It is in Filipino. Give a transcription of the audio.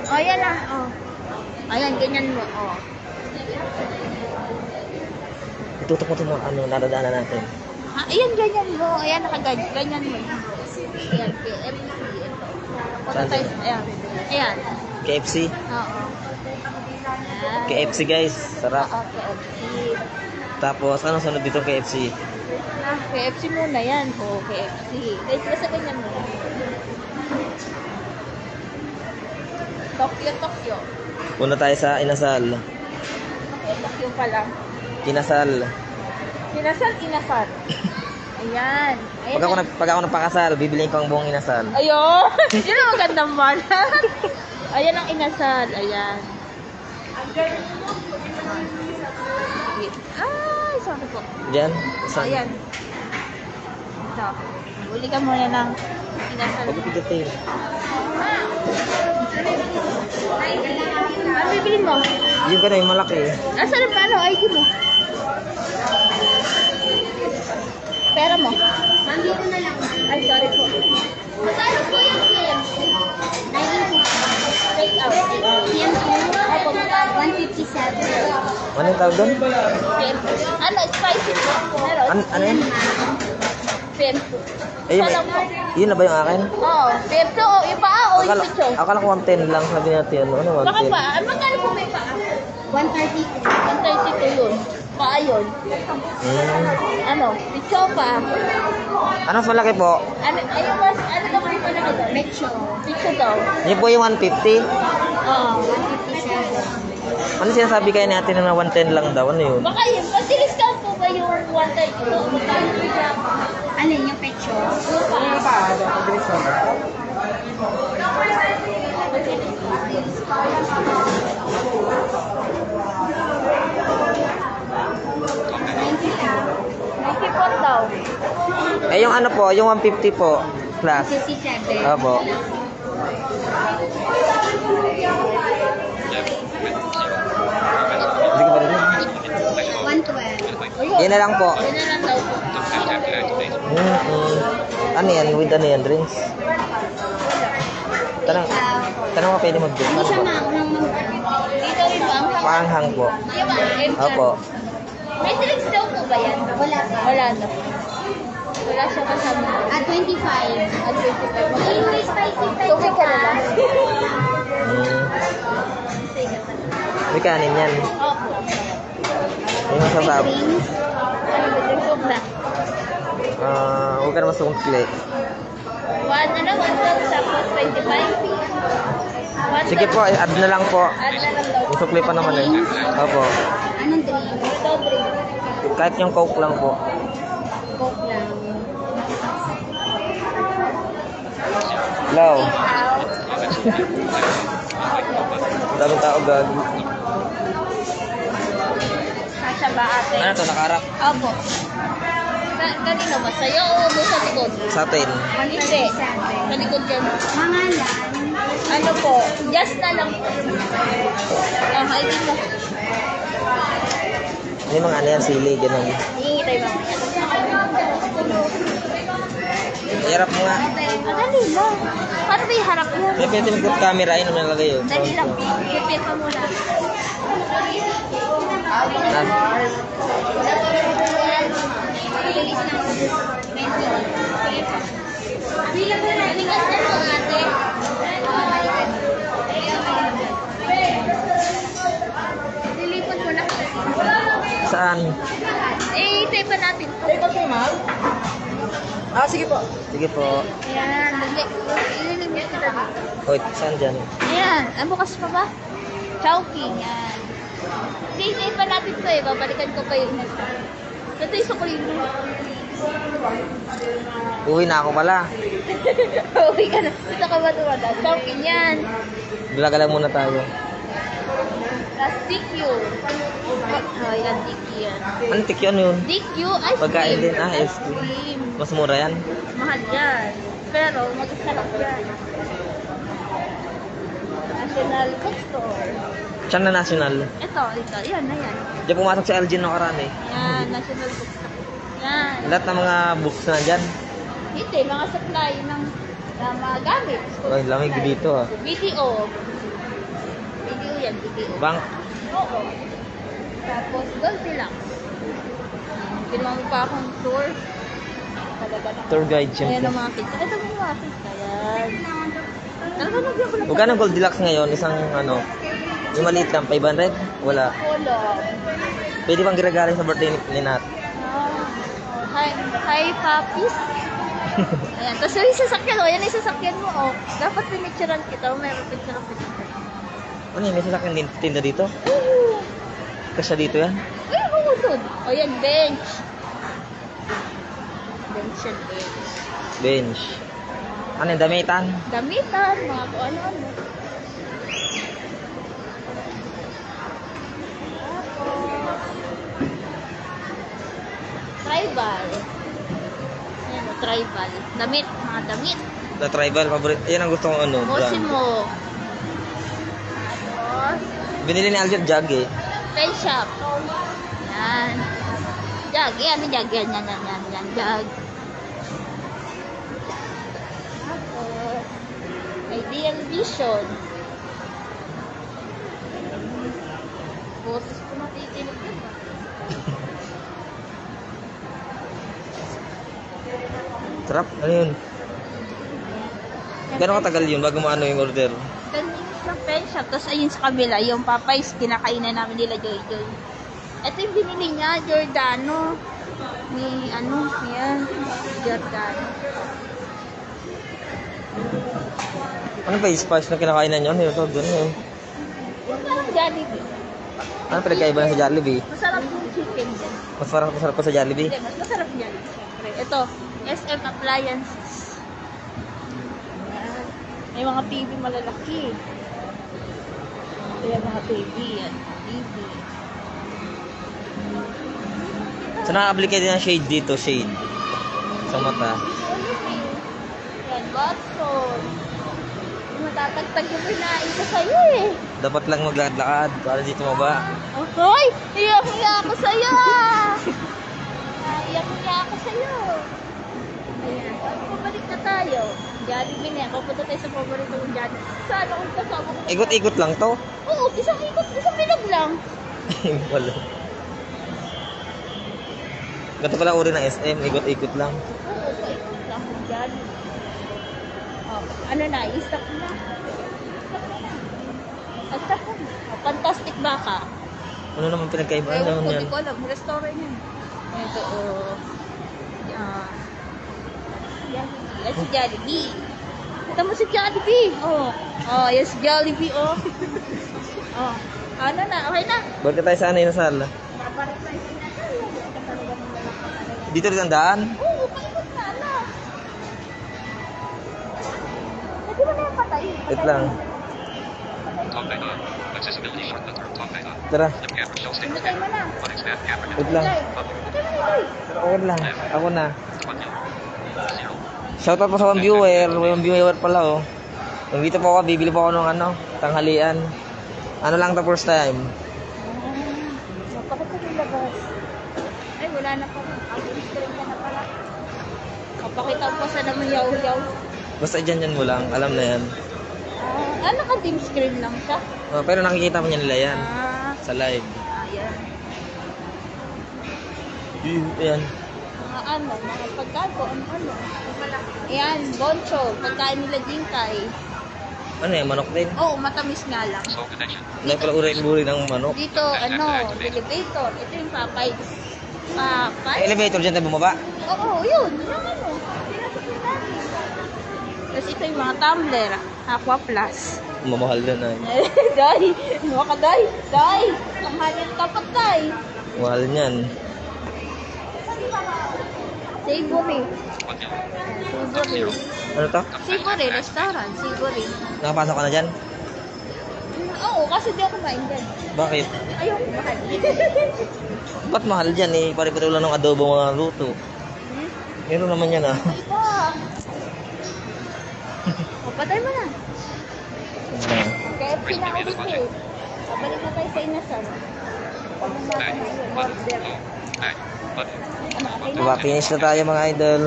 Oh, yan ah. Oh. Ayan, ganyan mo. Oh. Itutok mo ito mo, ano, nadadaanan natin. Ayan, ganyan mo. Ayan, nakaganyan. Ganyan mo. Ayan, KFC. Ito. Punta Saan tayo. dyan? Ayan. Ayan. KFC. Oo. Ayan. KFC guys, sarap. Oo, KFC. Tapos, anong sunod dito KFC? KFC muna yan. Oo, KFC. Guys, nasa ganyan mo. Tokyo. Punta tayo sa inasal. Tokyo pa lang. Kinasal. Inasal. Ayan. Ayan. Pag ako nagpakasal, bibiliin ko ang buong inasal. Ayun! Yun ang magandang bala. Ayan ang inasal. Ayan. Ay, sorry po. Diyan? Saan? Ayan. Ito. Uli ka muna ng inasal. Pagpigatin. Ano bibilin mo? Yung ka na yung malaki. Asan ang paano? ID mo? Pera mo? Nandito na lang. Ay, sorry po. Magkano po yung KFC? 19 take out. KFC? Opo, magkano? 157. Ano yung tawag doon? KFC. Ano, spicy po? Meron? Ano yan? KFC. Ayun, Isa lang po. yun na ba yung akin? Oo. KFC o yung paa o yung picho? Akala ko 110 lang sabi natin. Ano, Baka 110? pa. Magkano po may paa? 132. 132 yun. Paa yun. Ano? Picho pa. Ano mas malaki po? Ano mas, ano daw po pala ito? Picho. Picho daw. Yun po yung 150. Oo. 157. Ano sinasabi kayo natin na 110 lang daw? Ano yun? Baka yun. Pag-discount po ba yung 132? Ano yung picho? Yung paa. Daw. Eh yung ano po, yung 150 po. Plus. 57. Opo. Hindi ko ba rin? 112. Yan na lang po. Yan na lang daw po. Ano yan? With ano yan? Drinks? Tanong mo pwede mag-drink. Hindi Ano siya po? maunang dito rin ba? Maanghang po. Opo. May drinks daw po ba yan? Wala pa. Wala na. Wala siya kasama. At 25. At 25. May spicy type. Tubig ka na lang. May kanin yan. Opo. May masasab. Drinks. Ano ba drinks? Huwag na. Huwag ka na masungkli. One, ano? 1 tapos 25. Sige po, add na lang po. Add na lang daw. Yung sukli pa naman eh. Opo. Anong drink? Ito drink. Kahit yung coke lang po. Coke lang. Hello. Out. Daming tao gag. Sasha ba ate? Ano to, nakaharap? Opo. Kanino ba? Sa'yo o mo sa likod? Sa atin. Hindi. Sa likod yan. Mangalan. Ano po? Just na lang po. ID mo. May mga ano yan, sili, ganun. Hihingi tayo mamaya. Hirap mo nga. Dali lang. Paano ba yung harap mo? May pwede mag-grab camera, yun naman nalagay yun. Dali lang. Pipit pa muna. Bilis na. Bigas na po ate. Lilipat mo na. Saan? Tape pa natin. Tape po, ma'am? Sige po. Sige po. Ayan. Ililimit kita dito. Wait, saan dyan? Ayan. Bukas pa ba? Chowking. Yan. Tape pa natin to eh. Babalikan ko pa yung nasa. Ito yung sukulin mo. Uwi na ako pala. Uwi ka na. Dito ka ba tumata? Chowking yan. Gala-gala muna tayo. Tapos DQ. Yan, DQ yan. Ano tikyo ano yun? DQ, ice cream. Pagkain din, ice Ice cream. Mas mura yan? Mahal yan. Pero, magkasarap yan. National Bookstore. Saan na national? Ito. Yan na yan. Diyan pumasok sa LG no karami. Yan, National Bookstore. Yan. Lahat ng mga books na dyan. Hindi, mga supply ng mga gamit. Ay, lamig dito ah. BTO. Video yan, video. Bank. Oo. Tapos, Goldilocks. Ginawa mo pa akong tour. Talaga na. Tour guide, Ayan syempre. ang mga pizza. Ito mo yung mga pizza. Ayan. Talaga nagyan ko lang. Magkano Goldilocks ngayon? Isang ano, yung maliit lang, 500? Wala. Wala. Pwede bang ginagaling sa birthday ni Nat? Hi, puppies. Ayan. Tapos yung sasakyan, oh. Yan yung sasakyan mo, oh. Dapat pinicturean kita. Oh, mayroon picture. Ano yun? May sasakyan din tinda dito? Oo. Kasya dito yan? Ay, oo, doon. O, yan, bench. Bench and bench. Bench. Ano yung damitan? Damitan, mga kung ano-ano. Tribal. Ayan, o, tribal. Damit, mga damit. The tribal, favorite. Yan ang gusto kong ano. brand. Mosimo. Tapos, Binili ni Aljo jug eh. pen shop. Yan. Jag, yan, jag, yan, jag. Tapos, Ideal Vision. Boses ko matitinig yun. Sarap. Ano yun? Gano'ng katagal yun bago mo ano yung order? Ganyan sa pen shop. Tapos ayun sa kabila, yung Popeyes, kinakainan namin nila Joy Joy. Ito yung binili niya, Giordano. Ni ano, yan. Giordano. Ano pa yung spice na kinakainan nyo? Ano yun? Tawag doon yun. Yung parang Jollibee. Ano pinagkaiba na sa Jollibee? Masarap yung chicken din. Masarap pa sa Jollibee? Hindi, mas masarap yan. Siyempre. Ito, SM Appliances. Ayan. May mga TV malalaki. Ayan mga TV. Yan. TV. So nakakabili kayo din ng shade dito, shade. Sa mata. Yan, Watson. Matatagtag yung pinaisa sa'yo eh. Dapat lang maglakad-lakad para dito maba. Hoy! Iyak-iyak ako sa'yo ah! Iyak-iyak ako sa'yo. Ayan. Pabalik na tayo. Jollibee na yan. Papunta tayo sa paborito kong Jollibee. Sana kung kasama ko. Ikot-ikot lang to. Oo, isang ikot, isang bilog lang. Wala. Ganito pala uri ng SM, ikot-ikot lang. Oo, paikot lang kung Jollibee. Oh, ano na, i-stop na. Stop na. Oh, fantastic baka. Ano naman pinagkaiba? Ewan Ano ko, yan? di ko alam. Restaurant yun. Ito, oh. Yan. Yan si Jollibee. Ito mo si Jollibee. Oh. Oh, yan si Jollibee, oh. Oh. Ano na, okay na. Balik tayo sa ano yung sala. Paparit na yung Dito rin ang daan. oo, paikot na, ala. Pwede mo na yung patay. Wait lang. Tara. Pinatay mo na. Wait lang. Patay mo na, Loy. Okay lang. Ako na. Shoutout po sa mga viewer. May mga viewer pala oh. Nandito po ako. Bibili po ako ng ano, tanghalian. Ano lang the first time. So, bakit ka nilabas? Ay, wala na pa. Screen ka na pala. Kapakita ko pa sa naman yaw-yaw. Basta dyan mo lang. Alam na yan. Naka-dim screen lang siya. Oh, pero nakikita mo niya nila yan. Sa live. Ayan. Ayan. Mga ano, mga pagkago, ano. Ayan, boncho, pagkain nila Jinkay. Ano yan? Manok din? Oo, matamis nga lang. Hindi pala uri ng manok. Dito, ano, elevator. Ito yung Popeyes. Popeyes? Elevator dyan tayo bumaba. Oo, yun. Yung ano. Pinasok na namin. Tapos ito yung mga tumbler. Aqua Plus. Mamahal din ay. Day! Ano ka, Day? Day! Ang halin tapat, Day! Mahal niyan. Savory. Savory. Ano to? Savory, restaurant. Savory. Nakapasok ka na dyan? Oo, kasi di ako kumain dyan. Bakit? Ayaw, mahal. Ba't mahal dyan eh? Pare-pare lang ng adobo mga luto. Meron naman yan ah. Ay pa. O, patay mo na. KFC na ulit eh. Pabalik na tayo sa inasal. Pabalik na tayo. Order. Ano, okay na? Diba, finish na tayo mga idol.